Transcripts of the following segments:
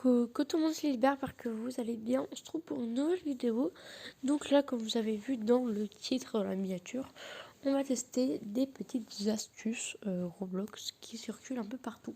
Que tout le monde se libère parce que vous allez bien. On se trouve pour une nouvelle vidéo. Donc là, comme vous avez vu dans le titre, dans la miniature, on va tester des petites astuces Roblox qui circulent un peu partout.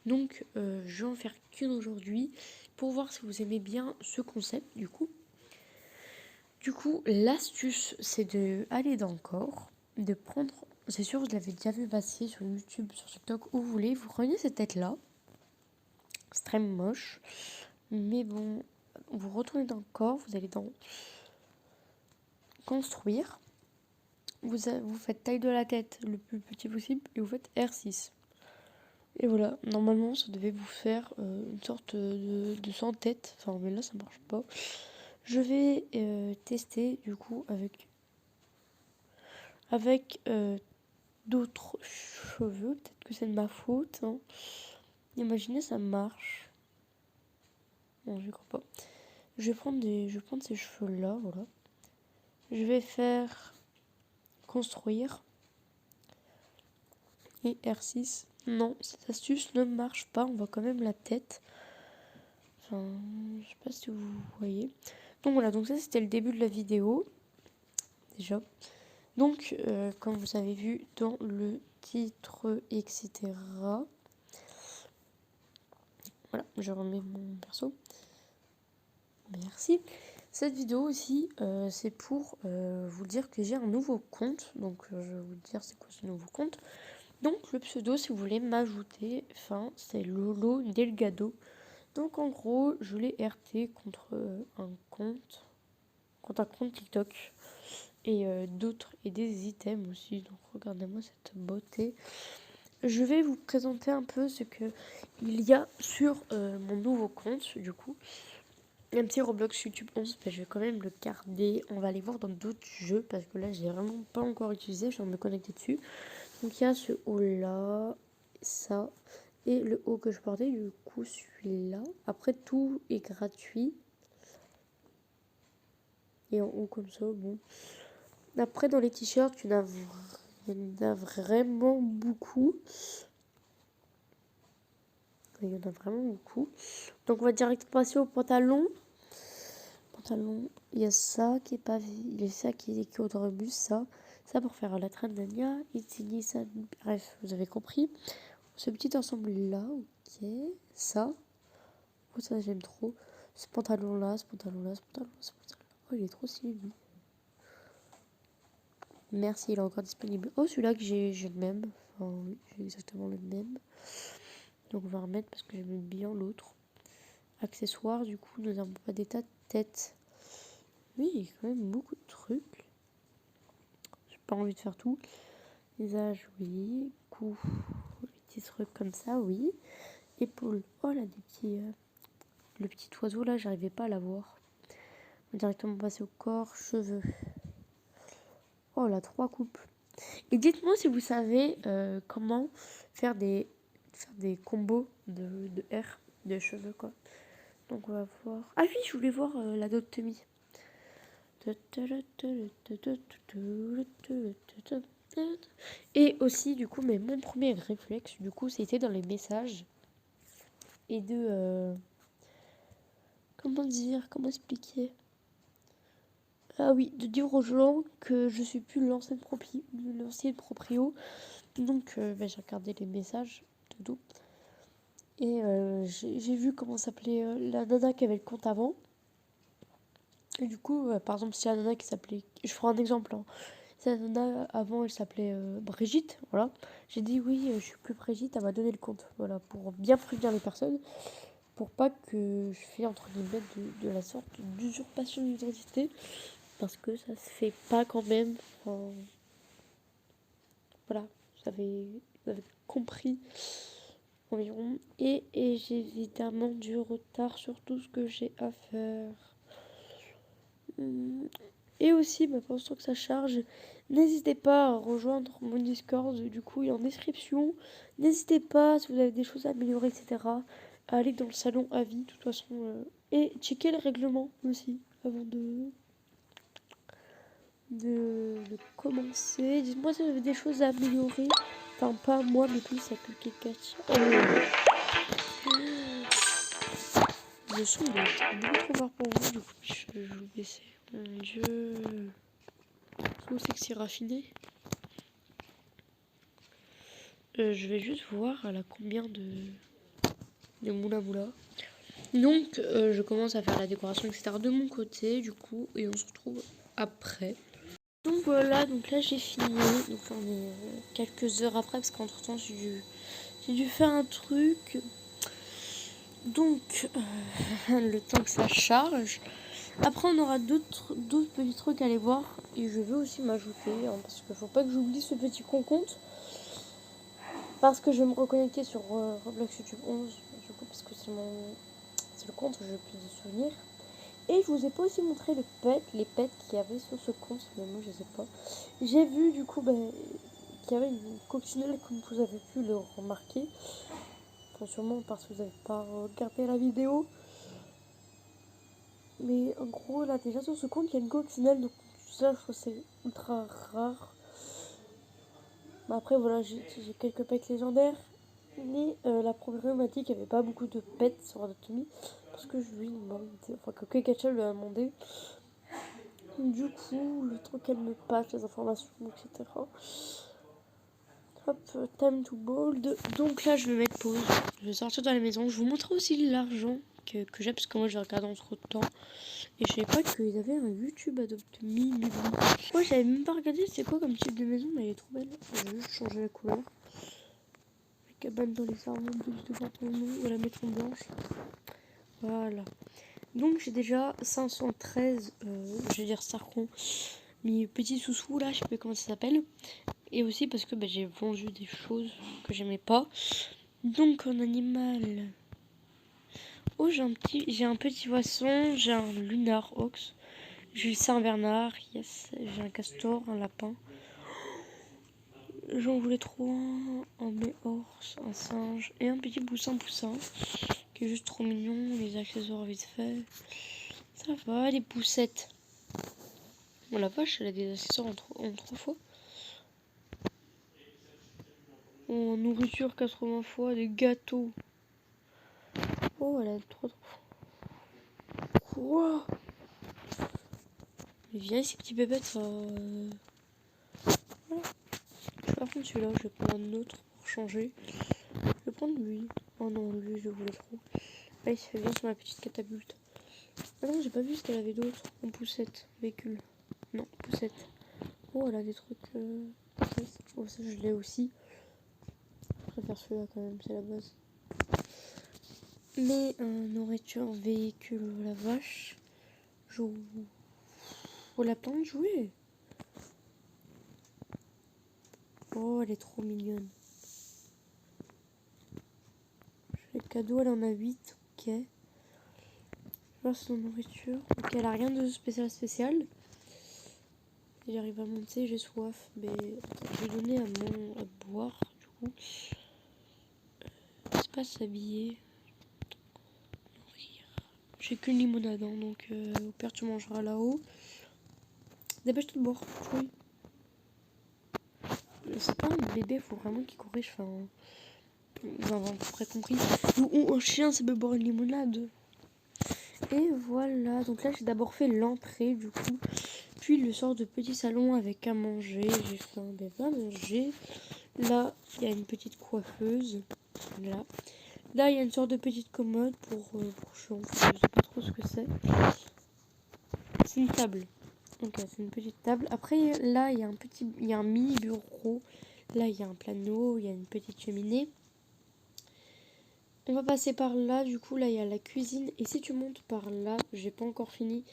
Donc je vais en faire qu'une aujourd'hui pour voir si vous aimez bien ce concept du coup. L'astuce, c'est de aller dans le corps, de prendre, c'est sûr, vous l'avez déjà vu passer sur YouTube, sur TikTok, où vous voulez, vous prenez cette tête-là, c'est très moche, mais bon, vous retournez dans le corps, vous allez dans construire, vous faites taille de la tête le plus petit possible et vous faites R6. Et voilà, normalement ça devait vous faire une sorte de sans-tête, enfin mais là ça marche pas. Je vais tester du coup avec d'autres cheveux, peut-être que c'est de ma faute. Hein. Imaginez ça marche. Non, je crois pas. Je vais prendre ces cheveux là, voilà. Je vais faire construire et R6. Non, cette astuce ne marche pas, on voit quand même la tête. Enfin, je sais pas si vous voyez. Donc voilà, donc ça c'était le début de la vidéo. Déjà. Donc, comme vous avez vu dans le titre, etc. Voilà, je remets mon perso. Merci. Cette vidéo aussi, c'est pour vous dire que j'ai un nouveau compte. Donc, je vais vous dire c'est quoi ce nouveau compte. Donc, le pseudo, si vous voulez m'ajouter, c'est Lolo Delgado. Donc, en gros, je l'ai RT contre un compte TikTok. Et d'autres, et des items aussi. Donc, regardez-moi cette beauté. Je vais vous présenter un peu ce que il y a sur mon nouveau compte, du coup. Un petit Roblox YouTube 11, je vais quand même le garder. On va aller voir dans d'autres jeux parce que là, j'ai vraiment pas encore utilisé. Je viens de me connecter dessus. Donc, il y a ce haut-là, ça, et le haut que je portais, du coup, celui-là. Après, tout est gratuit. Et en haut, comme ça, bon. Après, dans les t-shirts, il y en a vraiment beaucoup. Il y en a vraiment beaucoup. Donc, on va direct passer au pantalon. Il y a ça qui est pas, il y a ça qui est écrit au rebus, ça pour faire la traîne d'Ania, ici ça, bref, vous avez compris. Ce petit ensemble là, ok, ça, oh ça j'aime trop. Ce pantalon là, ce pantalon là, ce pantalon là, ce pantalon là, oh il est trop stylé lui. Merci, il est encore disponible. Oh celui-là que j'ai le même, enfin oui, j'ai exactement le même. Donc on va remettre parce que j'aime bien l'autre. Accessoires, du coup nous n'avons pas d'état de tête. Oui, il y a quand même beaucoup de trucs. J'ai pas envie de faire tout. Visage, oui. Cou, les petits trucs comme ça, oui. Épaules. Oh là, des petits. Le petit oiseau là, j'arrivais pas à l'avoir. On va directement passer au corps, cheveux. Oh là, 3 coupes. Et dites-moi si vous savez comment faire des combos de R, de cheveux quoi. Donc on va voir. Ah oui, je voulais voir la Dotemi. Et aussi, du coup, mais mon premier réflexe, du coup, c'était dans les messages. Et de... comment dire, comment expliquer. Ah oui, de dire aux gens que je suis plus l'ancienne proprio. Donc, j'ai regardé les messages de tout. Et j'ai vu comment s'appelait la nana qui avait le compte avant. Et du coup, par exemple, si la nana qui s'appelait... Je ferai un exemple, hein. Cette nana, avant, elle s'appelait Brigitte, voilà. J'ai dit oui, je suis plus Brigitte, elle m'a donné le compte, voilà, pour bien prévenir les personnes, pour pas que je fais, entre guillemets, de la sorte d'usurpation d'identité, parce que ça se fait pas quand même, enfin, voilà, vous avez compris environ. Et j'ai évidemment du retard sur tout ce que j'ai à faire. Et aussi, pendant que ça charge, n'hésitez pas à rejoindre mon Discord, du coup il est en description. N'hésitez pas, si vous avez des choses à améliorer, etc., à aller dans le salon à vie, de toute façon. Et checker les règlements aussi, avant de commencer. Dites-moi si vous avez des choses à améliorer. Enfin, pas moi, mais plus à quelqu'un. Le son doit être beaucoup trop fort pour vous, du coup je vais vous baisser. Mon dieu. Comment c'est que c'est raffiné? Je vais juste voir elle a combien de moula moula. Donc je commence à faire la décoration etc de mon côté du coup et on se retrouve après. Donc voilà, donc là j'ai fini. Donc on est quelques heures après parce qu'entre temps j'ai dû faire un truc. Donc le temps que ça charge. Après on aura d'autres petits trucs à aller voir. Et je vais aussi m'ajouter hein, parce qu'il faut pas que j'oublie ce petit compte. Parce que je vais me reconnecter sur Roblox YouTube 11. Du coup parce que c'est le compte où j'ai le plus de souvenirs. Et je vous ai pas aussi montré les pets qu'il y avait sur ce compte, mais moi je sais pas. J'ai vu du coup qu'il y avait une coccinelle comme vous avez pu le remarquer. Enfin sûrement parce que vous n'avez pas regardé la vidéo. Mais en gros là déjà sur ce compte il y a une coccinelle, donc ça je trouve c'est ultra rare. Mais après voilà j'ai quelques pets légendaires. Mais la problématique, il n'y avait pas beaucoup de pets sur Anatomie. Parce que je lui ai demandé, enfin que Kekacha lui a demandé. Du coup, le temps qu'elle me passe les informations, etc. Hop, time to bold. Donc là, je vais mettre pause. Je vais sortir de la maison. Je vous montrerai aussi l'argent que j'ai, parce que moi, j'ai regardé entre temps. Et je savais pas qu'ils avaient un YouTube Adopt Me. Moi, j'avais même pas regardé c'est quoi comme type de maison, mais elle est trop belle. Je vais juste changer la couleur. La cabane dans les arbres, de voir ton nom, on va la mettre en blanche. Voilà. Donc j'ai déjà 513, je vais dire Sarcon, mes petits sous-sous là, je sais pas comment ça s'appelle. Et aussi parce que j'ai vendu des choses que j'aimais pas. Donc en animal, oh j'ai un petit poisson, j'ai un lunar ox, j'ai Saint-Bernard, yes, j'ai un castor, un lapin. J'en voulais trop un méhorse, un singe et un petit poussin qui est juste trop mignon, les accessoires vite fait. Ça va, les poussettes. Bon, la vache, elle a des accessoires en 3 fois. En nourriture 80 fois, des gâteaux. Oh, elle a 3 fois. Quoi? Mais viens, ces petits bébêtes, ça. Voilà. Je vais pas prendre celui-là, je vais prendre un autre pour changer. Je vais prendre lui. Oh non, lui, je voulais trop. Ah, il se fait bien sur ma petite catapulte. Ah non, j'ai pas vu ce qu'elle avait d'autre. En poussette, véhicule. Non, poussette. Oh, elle a des trucs. Oh, ça, je l'ai aussi. Je préfère celui-là quand même, c'est la base. Mais nourriture, véhicule, la vache. Joue. Oh, lapin de jouer. Oh, elle est trop mignonne. Je fais le cadeau, elle en a 8. Ok. Je vois son nourriture. Ok, elle a rien de spécial. Et j'arrive à monter, j'ai soif. Mais je vais donner à boire, du coup. C'est pas s'habiller. J'ai qu'une limonade, hein, donc au pire tu mangeras là-haut. Dépêche-toi de boire, oui. C'est pas un bébé, faut vraiment qu'il corrige. Enfin, vous avez à peu près compris. Un chien, ça peut boire une limonade. Et voilà, donc là j'ai d'abord fait l'entrée du coup. Puis le sort de petit salon avec à manger. J'ai fait un bébé à manger. Là, il y a une petite coiffeuse. Là. Là, il y a une sorte de petite commode pour chiant. Je sais pas trop ce que c'est. C'est une table. Ok, c'est une petite table. Après, là, il y a un mini bureau. Là, il y a un piano, il y a une petite cheminée. On va passer par là. Du coup, là, il y a la cuisine. Et si tu montes par là, j'ai pas encore fini.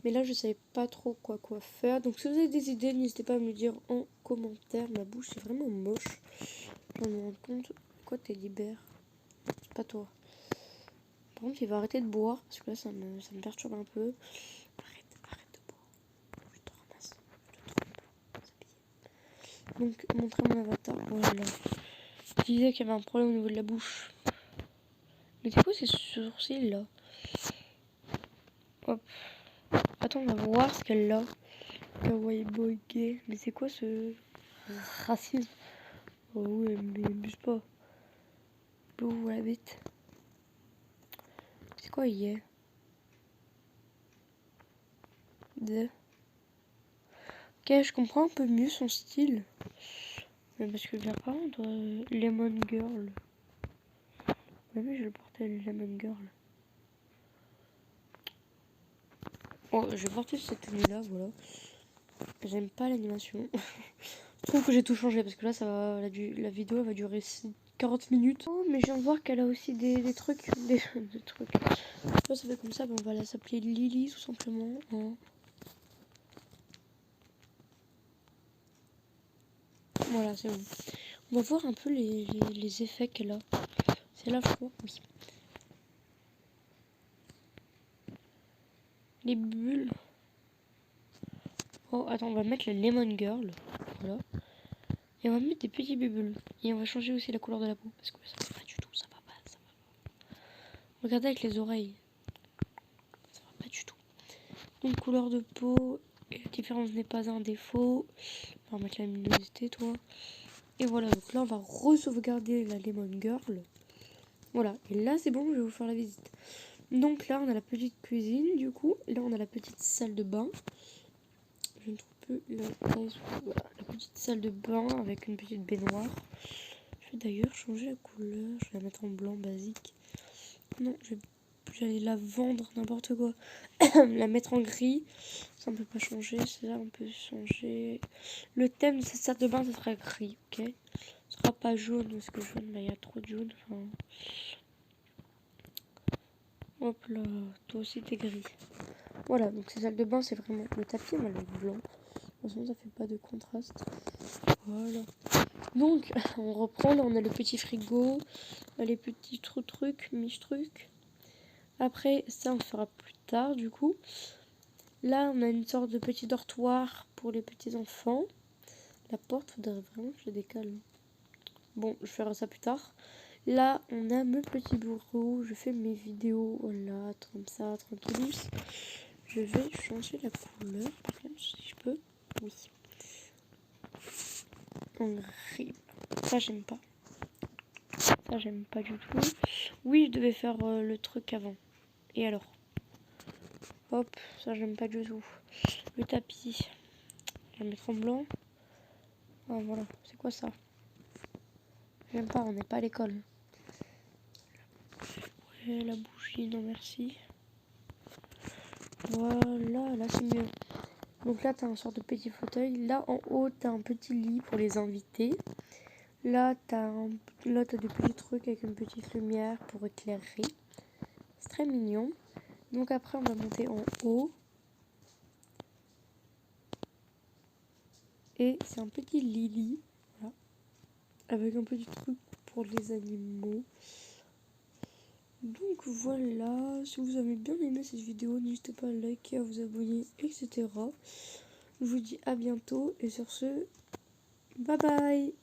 Mais là, je savais pas trop quoi faire. Donc, si vous avez des idées, n'hésitez pas à me le dire en commentaire. Ma bouche, c'est vraiment moche. Je me rends compte. Quoi, t'es libère? C'est pas toi. Par contre, il va arrêter de boire. Parce que là, ça me perturbe un peu. Arrête de boire. Je te ramasse. Donc, montrer mon avatar. Voilà. Je disais qu'il y avait un problème au niveau de la bouche. Mais c'est quoi ces sourcils là? Hop. Attends, on va voir ce qu'elle a. Kawaii boy gay. Mais c'est quoi ce racisme? Oh ouais, mais abuse pas. L'eau la bête. C'est quoi il est? Ok, je comprends un peu mieux son style. Mais parce que là, par contre, Lemon Girl. Ouais, mais je le portais Lemon Girl. Oh, je vais porter cette tenue-là, voilà. J'aime pas l'animation. Je trouve que j'ai tout changé parce que là, ça va, la vidéo elle va durer 40 minutes. Oh, mais je viens de voir qu'elle a aussi des trucs. Des trucs. Là, ça fait comme ça, ben, on va la s'appeler Lily tout simplement. Hein. Voilà, c'est bon. On va voir un peu les effets qu'elle a. C'est là, je crois. Oui. Les bulles. Oh, attends, on va mettre la Lemon Girl. Voilà. Et on va mettre des petits bulles. Et on va changer aussi la couleur de la peau. Parce que ça va pas du tout, ça va pas, ça va pas. Regardez avec les oreilles. Ça va pas du tout. Donc, couleur de peau. Et la différence n'est pas un défaut. On va mettre la luminosité, toi. Et voilà, donc là, on va re-sauvegarder la Lemon Girl. Voilà, et là, c'est bon, je vais vous faire la visite. Donc là, on a la petite cuisine, du coup. Là, on a la petite salle de bain. Je ne trouve plus voilà, la petite salle de bain avec une petite baignoire. Je vais d'ailleurs changer la couleur. Je vais la mettre en blanc basique. Non, j'allais la vendre, n'importe quoi. La mettre en gris. Ça, on peut pas changer. C'est là, on peut changer. Le thème de cette salle de bain, ça sera gris, ok? Ce sera pas jaune, parce que jaune, là, il y a trop de jaune. Enfin... Hop là, toi aussi, t'es gris. Voilà, donc ces salles de bain, c'est vraiment... Le tapis, on va le mettre blanc. De toute façon, ça fait pas de contraste. Voilà. Donc, on reprend. Là, on a le petit frigo. Les petits trucs, mich-trucs. Après, ça, on fera plus tard, du coup. Là, on a une sorte de petit dortoir pour les petits enfants. La porte, faudrait vraiment que je la décale. Bon, je ferai ça plus tard. Là, on a mon petit bureau. Je fais mes vidéos. Voilà, comme ça, tranquillou. Je vais changer la couleur, par contre, si je peux. Oui. En gris. Ça, j'aime pas. Ça, j'aime pas du tout. Oui, je devais faire le truc avant. Et alors? Hop, ça, j'aime pas du tout. Le tapis. Je vais le mettre en blanc. Ah, voilà. C'est quoi ça? J'aime pas, on n'est pas à l'école. Ouais, la bougie, non merci. Voilà, là, c'est mieux. Donc là, t'as un sorte de petit fauteuil. Là, en haut, t'as un petit lit pour les invités. Là, t'as des petits trucs avec une petite lumière pour éclairer. C'est très mignon. Donc après, on va monter en haut. Et c'est un petit lit. Voilà. Avec un petit truc pour les animaux. Donc voilà. Si vous avez bien aimé cette vidéo, n'hésitez pas à liker, à vous abonner, etc. Je vous dis à bientôt. Et sur ce, bye bye!